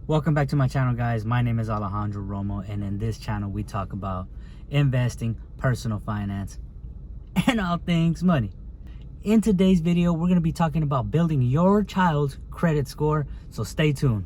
Welcome back to my channel, guys. My name is Alejandro Romo, and in this channel we talk about investing, personal finance, and all things money. In today's video, we're going to be talking about building your child's credit score, so stay tuned.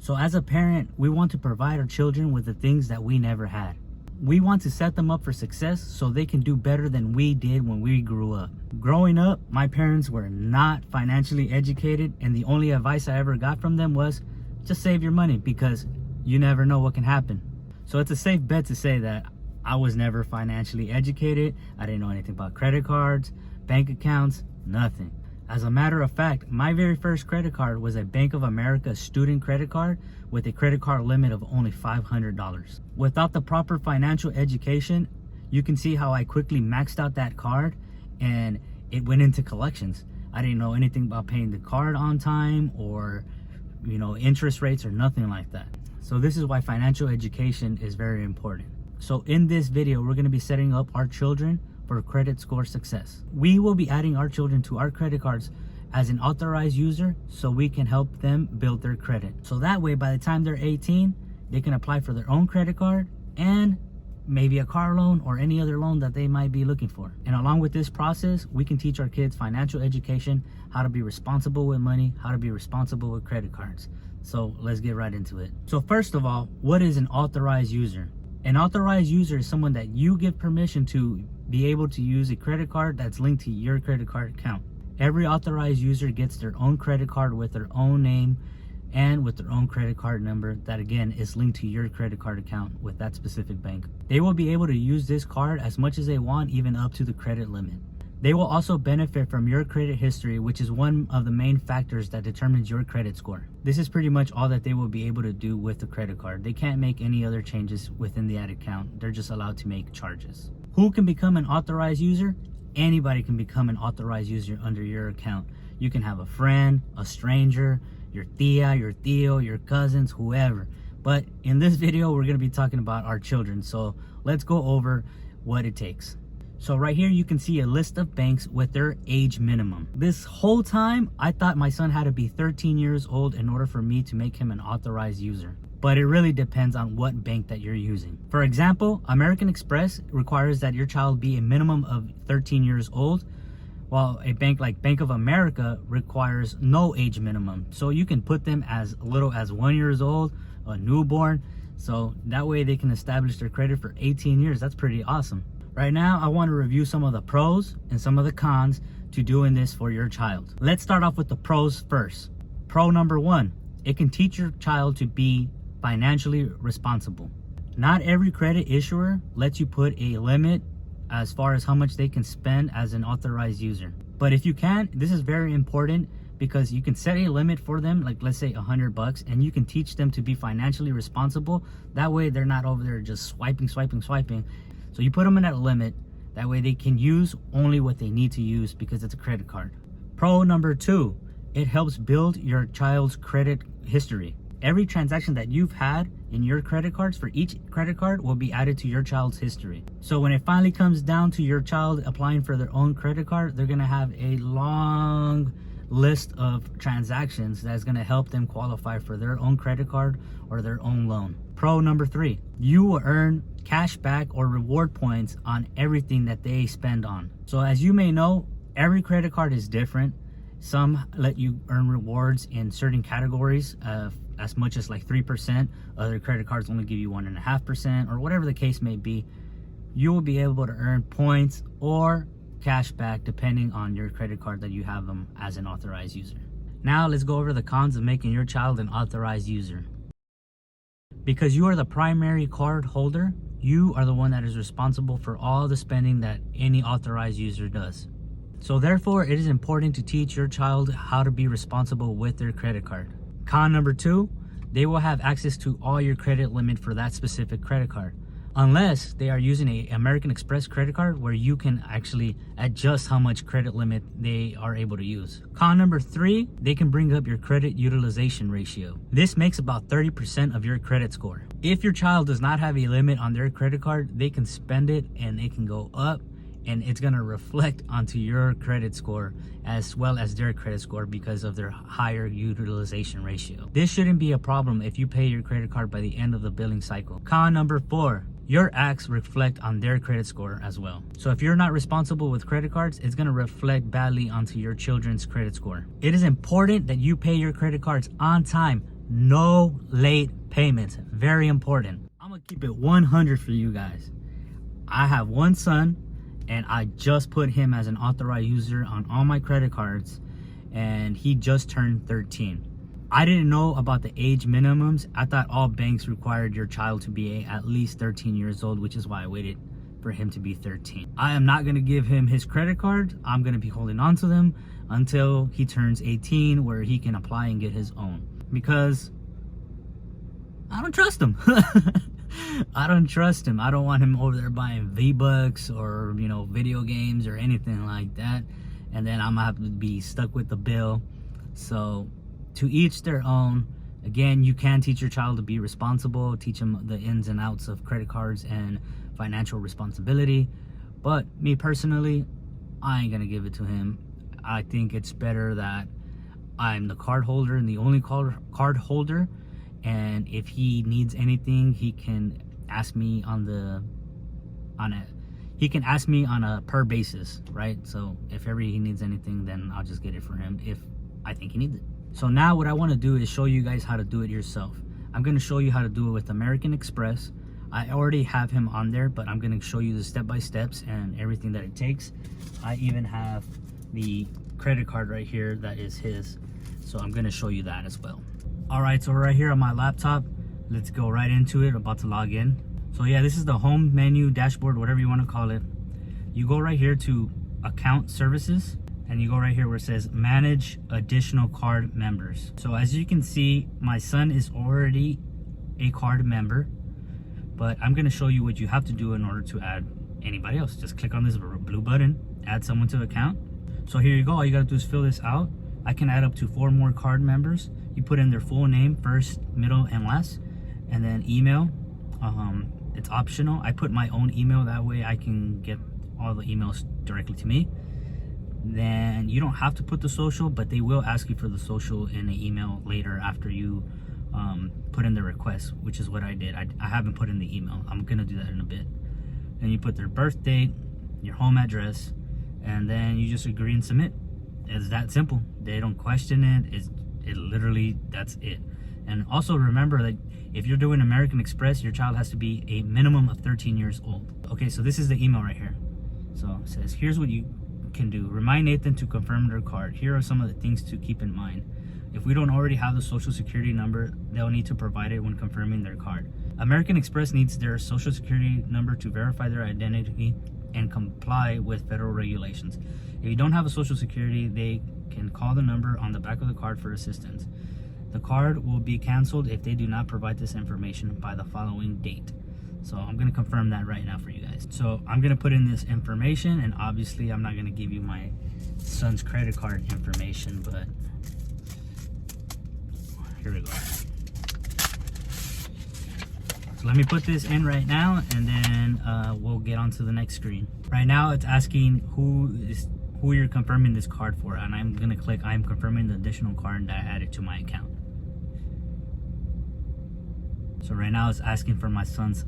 So as a parent, we want to provide our children with the things that we never had. We want to set them up for success so they can do better than we did when we grew up. Growing up, my parents were not financially educated, and the only advice I ever got from them was just save your money because you never know what can happen. So it's a safe bet to say that I was never financially educated. I didn't know anything about credit cards, bank accounts, nothing. As a matter of fact, my very first credit card was a Bank of America student credit card with a credit card limit of only $500. Without the proper financial education, you can see how I quickly maxed out that card and it went into collections. I didn't know anything about paying the card on time or, interest rates or nothing like that. So this is why financial education is very important. So in this video, we're going to be setting up our children for credit score success. We will be adding our children to our credit cards as an authorized user so we can help them build their credit. So that way, by the time they're 18, they can apply for their own credit card and maybe a car loan or any other loan that they might be looking for. And along with this process, we can teach our kids financial education, how to be responsible with money, how to be responsible with credit cards. So let's get right into it. So first of all, what is an authorized user? An authorized user is someone that you give permission to be able to use a credit card that's linked to your credit card account. Every authorized user gets their own credit card with their own name and with their own credit card number that again is linked to your credit card account with that specific bank. They will be able to use this card as much as they want, even up to the credit limit. They will also benefit from your credit history, which is one of the main factors that determines your credit score. This is pretty much all that they will be able to do with the credit card. They can't make any other changes within the ad account. They're just allowed to make charges. Who can become an authorized user? Anybody can become an authorized user under your account. You can have a friend, a stranger, your tia, your tío, your cousins, whoever. But in this video, we're going to be talking about our children. So let's go over what it takes. So right here, you can see a list of banks with their age minimum. This whole time, I thought my son had to be 13 years old in order for me to make him an authorized user. But it really depends on what bank that you're using. For example, American Express requires that your child be a minimum of 13 years old, while a bank like Bank of America requires no age minimum. So you can put them as little as 1 year old, a newborn. So that way they can establish their credit for 18 years. That's pretty awesome. Right now, I want to review some of the pros and some of the cons to doing this for your child. Let's start off with the pros first. Pro number one, it can teach your child to be financially responsible. Not every credit issuer lets you put a limit as far as how much they can spend as an authorized user. But if you can, this is very important because you can set a limit for them, like let's say $100, and you can teach them to be financially responsible. That way they're not over there just swiping. So you put them in at a limit. That way they can use only what they need to use because it's a credit card. Pro number two, it helps build your child's credit history. Every transaction that you've had in your credit cards for each credit card will be added to your child's history. So when it finally comes down to your child applying for their own credit card, they're gonna have a long list of transactions that's gonna help them qualify for their own credit card or their own loan. Pro number three, you will earn cash back or reward points on everything that they spend on. So as you may know, every credit card is different. Some let you earn rewards in certain categories as much as like 3%. Other credit cards only give you 1.5%, or whatever the case may be. You will be able to earn points or cash back depending on your credit card that you have them as an authorized user. Now let's go over the cons of making your child an authorized user. Because you are the primary card holder, you are the one that is responsible for all the spending that any authorized user does. So therefore, it is important to teach your child how to be responsible with their credit card. Con number two, they will have access to all your credit limit for that specific credit card, unless they are using an American Express credit card where you can actually adjust how much credit limit they are able to use. Con number three, they can bring up your credit utilization ratio. This makes about 30% of your credit score. If your child does not have a limit on their credit card, they can spend it and it can go up and it's going to reflect onto your credit score as well as their credit score because of their higher utilization ratio. This shouldn't be a problem if you pay your credit card by the end of the billing cycle. Con number 4, your acts reflect on their credit score as well. So if you're not responsible with credit cards, it's going to reflect badly onto your children's credit score. It is important that you pay your credit cards on time. No late payments. Very important. I'm going to keep it 100 for you guys. I have one son, and I just put him as an authorized user on all my credit cards, and he just turned 13. I didn't know about the age minimums. I thought all banks required your child to be at least 13 years old, which is why I waited for him to be 13. I am not going to give him his credit card. I'm going to be holding on to them until he turns 18, where he can apply and get his own, because I don't trust him. I don't trust him. I don't want him over there buying V-Bucks or, you know, video games or anything like that, and then I'm gonna have to be stuck with the bill. So to each their own. Again, you can teach your child to be responsible, teach them the ins and outs of credit cards and financial responsibility, but me personally, I ain't gonna give it to him. I think it's better that I'm the card holder and the only card holder, and if he needs anything, he can ask me on a per basis, right? So if ever he needs anything, then I'll just get it for him if I think he needs it. So now what I want to do is show you guys how to do it yourself. I'm going to show you how to do it with American Express. I already have him on there, but I'm going to show you the step-by-steps and everything that it takes. I even have the credit card right here that is his, so I'm going to show you that as well. All right, so right here on my laptop, let's go right into it. I'm about to log in. So yeah, this is the home menu, dashboard, whatever you want to call it. You go right here to account services, and you go right here where it says manage additional card members. So as you can see, my son is already a card member, but I'm going to show you what you have to do in order to add anybody else. Just click on this blue button, add someone to the account. So here you go. All you got to do is fill this out. I can add up to 4 more card members. You put in their full name, first, middle, and last, and then email. It's optional. I put my own email, that way I can get all the emails directly to me. Then you don't have to put the social, but they will ask you for the social in an email later after you put in the request, which is what I did. I haven't put in the email. I'm gonna do that in a bit. Then you put their birth date, your home address, and then you just agree and submit. It's that simple. They don't question it. It literally, that's it. And also remember that if you're doing American Express, your child has to be a minimum of 13 years old. Okay, so this is the email right here. So it says, here's what you can do. Remind Nathan to confirm their card. Here are some of the things to keep in mind. If we don't already have the social security number, they'll need to provide it when confirming their card. American Express needs their social security number to verify their identity and comply with federal regulations. If you don't have a social security, they can call the number on the back of the card for assistance. The card will be canceled if they do not provide this information by the following date. So I'm going to confirm that right now for you guys. So I'm going to put in this information, and obviously I'm not going to give you my son's credit card information, but here we go. So let me put this in right now, and then we'll get on to the next screen. Right now it's asking who you're confirming this card for, and I'm going to click I'm confirming the additional card that I added to my account. So right now it's asking for my son's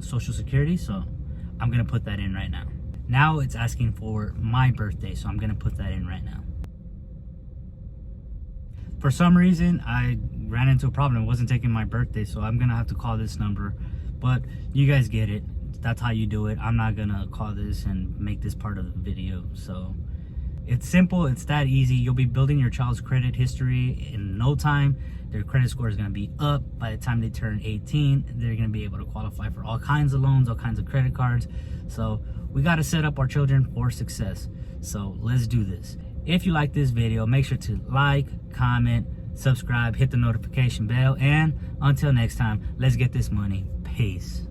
social security, so I'm gonna put that in right now. Now it's asking for my birthday, so I'm gonna put that in right now. For some reason I ran into a problem. It wasn't taking my birthday, so I'm gonna have to call this number, but you guys get it. That's how you do it. I'm not gonna call this and make this part of the video. So it's simple, it's that easy. You'll be building your child's credit history in no time. Their credit score is going to be up. By the time they turn 18, they're going to be able to qualify for all kinds of loans, all kinds of credit cards. So we got to set up our children for success. So let's do this. If you like this video, make sure to like, comment, subscribe, hit the notification bell, and until next time, let's get this money. Peace.